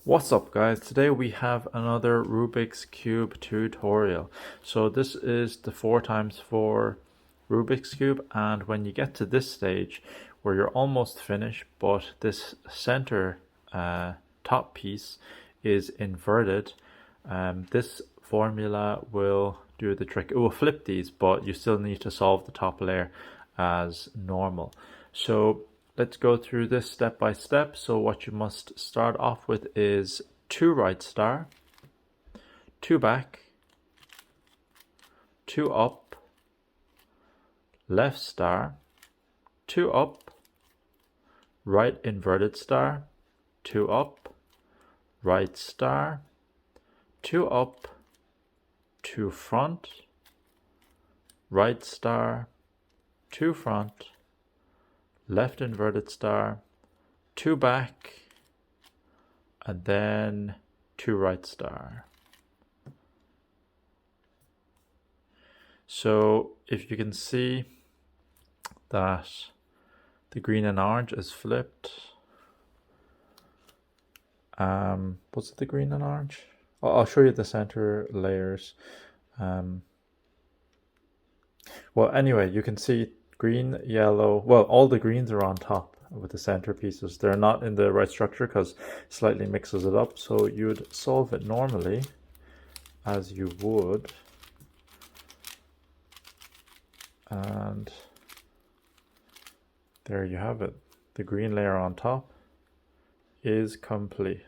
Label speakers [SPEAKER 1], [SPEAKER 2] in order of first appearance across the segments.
[SPEAKER 1] What's up guys, today we have another Rubik's Cube tutorial. So this is the 4x4 Rubik's Cube, and when you get to this stage where you're almost finished but this center top piece is inverted, this formula will do the trick. It will flip these, but you still need to solve the top layer as normal. So let's go through this step by step. So what you must start off with is 2 right star, 2 back, 2 up, left star, 2 up, right inverted star, 2 up, right star, 2 up, 2 front, right star, 2 front, left inverted star, 2 back, and then 2 right star. So if you can see that the green and orange is flipped. Was it the green and orange? I'll show you the center layers. Well, anyway, you can see green, yellow, well, all the greens are on top with the center pieces. They're not in the right structure because slightly mixes it up. So you'd solve it normally as you would. And there you have it. The green layer on top is complete.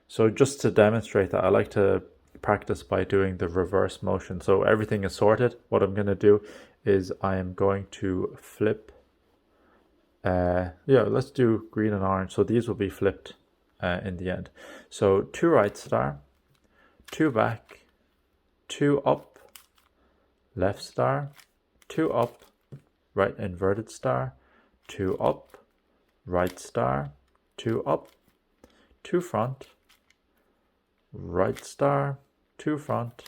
[SPEAKER 1] So just to demonstrate that, I like to practice by doing the reverse motion. So everything is sorted. What I'm going to do is I am going to flip. Let's do green and orange. So these will be flipped in the end. So 2 right star, 2 back, 2 up, left star, 2 up, right inverted star, 2 up, right star, 2 up, 2 front, right star, 2 front,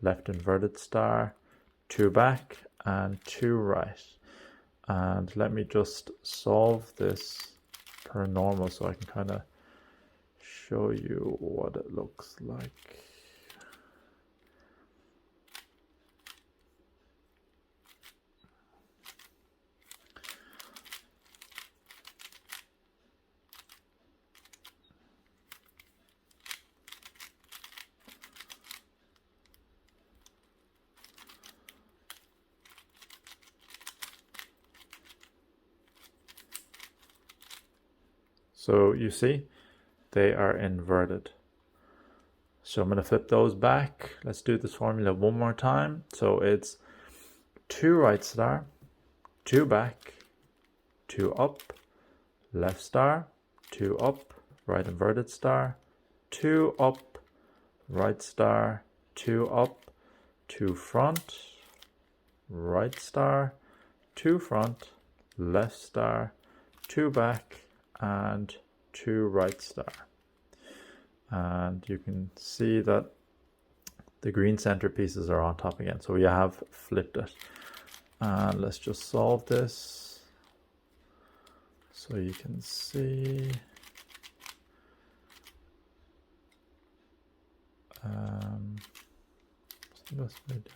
[SPEAKER 1] left inverted star, 2 back, and 2 right. And let me just solve this per normal so I can kind of show you what it looks like. So you see, they are inverted. So I'm going to flip those back. Let's do this formula one more time. So it's 2 right star, 2 back, 2 up, left star, 2 up, right inverted star, 2 up, right star, 2 up, 2 front, right star, 2 front, left star, 2 back, and 2 right star. And you can see that the green center pieces are on top again. So we have flipped it. And let's just solve this so you can see. What's the best way to do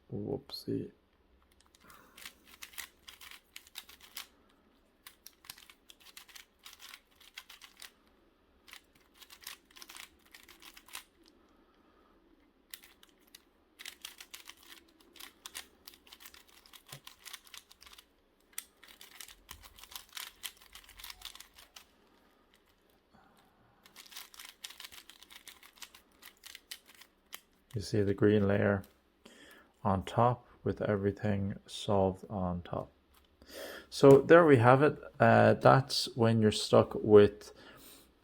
[SPEAKER 1] this? Whoopsie. You see the green layer on top with everything solved on top. So there we have it. That's when you're stuck with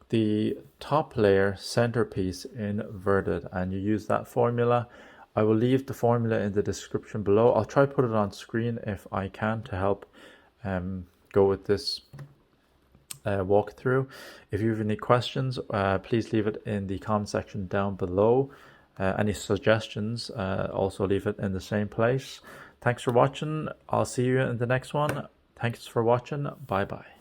[SPEAKER 1] the top layer centerpiece inverted and you use that formula. I will leave the formula in the description below. I'll try to put it on screen if I can to help go with this walkthrough. If you have any questions, please leave it in the comment section down below. Any suggestions, also leave it in the same place. Thanks for watching. I'll see you in the next one. Thanks for watching. Bye bye.